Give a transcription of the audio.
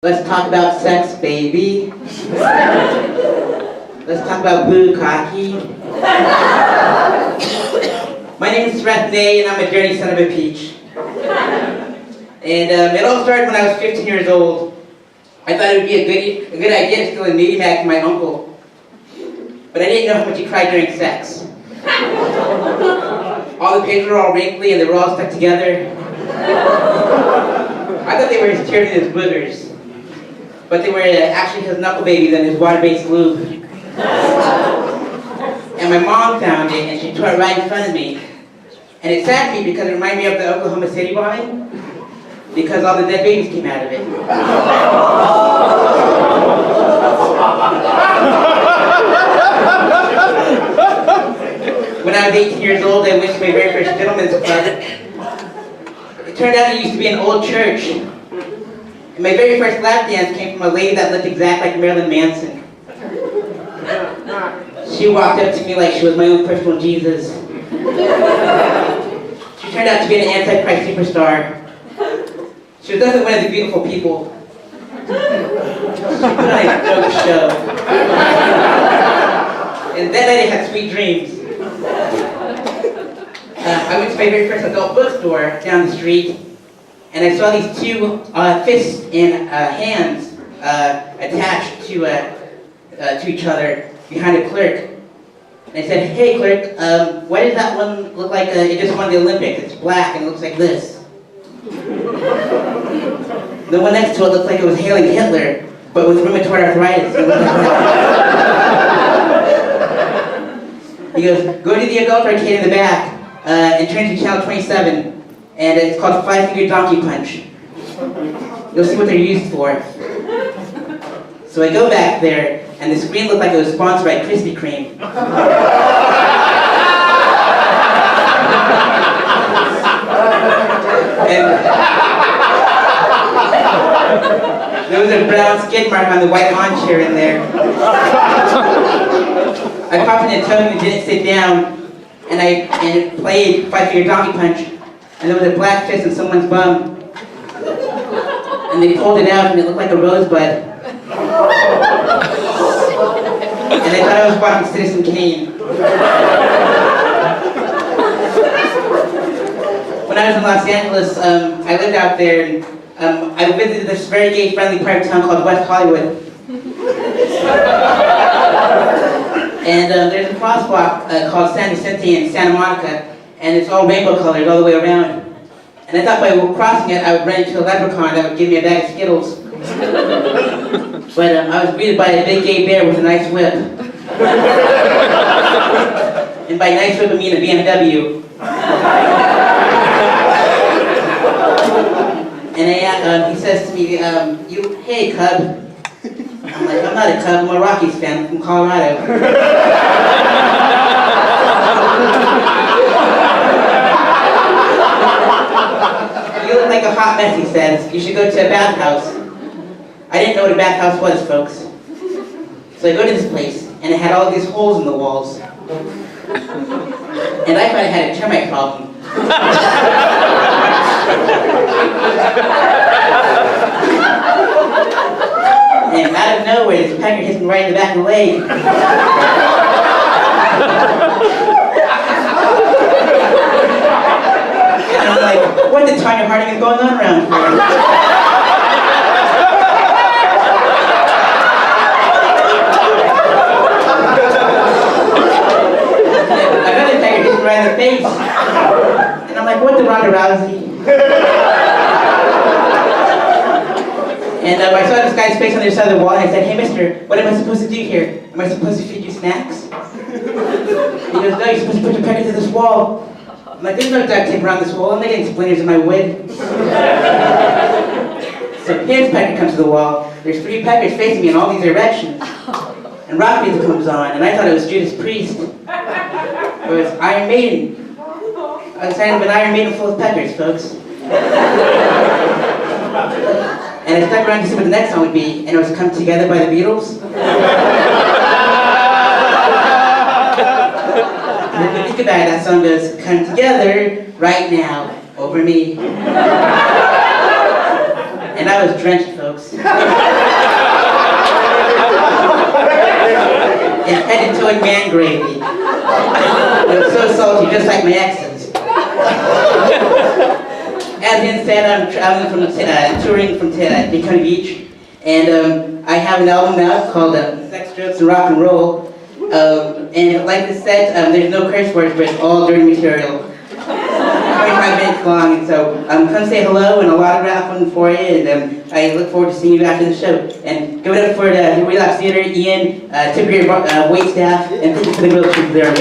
Let's talk about sex, baby. Let's talk about bukkake. My name is Sareth Ney, and I'm a dirty son of a peach. And it all started when I was 15 years old. I thought it would be a good idea to steal a nudie mag from my uncle. But I didn't know how much he cried during sex. All the pages were all wrinkly and they were all stuck together. I thought they were his tears and his boogers. But they were actually his knuckle babies and his water-based lube. And my mom found it and she tore it right in front of me. And it saddened me because it reminded me of the Oklahoma City bombing. Because all the dead babies came out of it. When I was 18 years old, I went to my very first gentleman's club. It turned out it used to be an old church. And my very first lap dance came from a lady that looked exactly like Marilyn Manson. She walked up to me like she was my own personal Jesus. She turned out to be an Antichrist superstar. She was definitely one of the beautiful people. She put on a dope show. And that night I had sweet dreams. I went to my very first adult bookstore down the street, and I saw these two fists and hands attached to each other behind a clerk. And I said, "Hey clerk, why does that one look like it just won the Olympics? It's black and it looks like this." The one next to it looked like it was hailing Hitler, but with rheumatoid arthritis. It looked like that. He goes, "Go to the adult arcade in the back and turn to channel 27, and it's called Five-Finger Donkey Punch. You'll see what they're used for." So I go back there, and the screen looked like it was sponsored by Krispy Kreme. And there was a brown skid mark on the white lawn chair in there. I popped in a tub and didn't sit down, and I played Five-Finger Donkey Punch, and there was a black fist in someone's bum. And they pulled it out, and it looked like a rosebud. And I thought I was watching Citizen Kane. When I was in Los Angeles, I lived out there, and I visited this very gay-friendly part of town called West Hollywood. And there's a crosswalk called San Vicente in Santa Monica, and it's all rainbow colors all the way around. And I thought by crossing it, I would run into a leprechaun that would give me a bag of Skittles. But I was greeted by a big gay bear with a nice whip. And by nice whip, I mean a BMW. And he says to me, "Hey, cub." I'm like, "I'm not a cub, I'm a Rockies fan, I'm from Colorado." "You look like a hot mess," he says. "You should go to a bathhouse." I didn't know what a bathhouse was, folks. So I go to this place, and it had all these holes in the walls. And I thought I had a termite problem. And out of nowhere, this pecker hits me right in the back of the leg. And I'm like, "What the Tanya Harding is going on around here?" Another pecker hits me right in the face. And I'm like, "What the Ronda Rousey?" And I saw this guy's face on the other side of the wall, and I said, "Hey, mister, what am I supposed to do here? Am I supposed to feed you snacks?" He goes, "No, you're supposed to put your pecker to this wall." I'm like, "There's no duct tape around this wall. I'm not getting splinters in my wig." So his pecker comes to the wall. There's three peckers facing me in all these directions. And rock music comes on, and I thought it was Judas Priest. It was Iron Maiden. I was signing of an Iron Maiden full of peckers, folks. And I stuck around to see what the next song would be, and it was "Come Together" by the Beatles. And if you think about it, that song goes, "Come together right now over me." And I was drenched, folks. And head-to-toe man gravy. It was so salty, just like my exes. As Ian said, I'm traveling from touring from Daytona Beach, and I have an album out called Sex, Drugs, and Rock and Roll. And like I said, there's no curse words, but it's all dirty material. 25 minutes long, and so come say hello and I'll autograph one for you, and I look forward to seeing you after the show. And give it up for the Relapse Theatre, Ian, tip of your wait staff, and thank you for the grilled cheese there.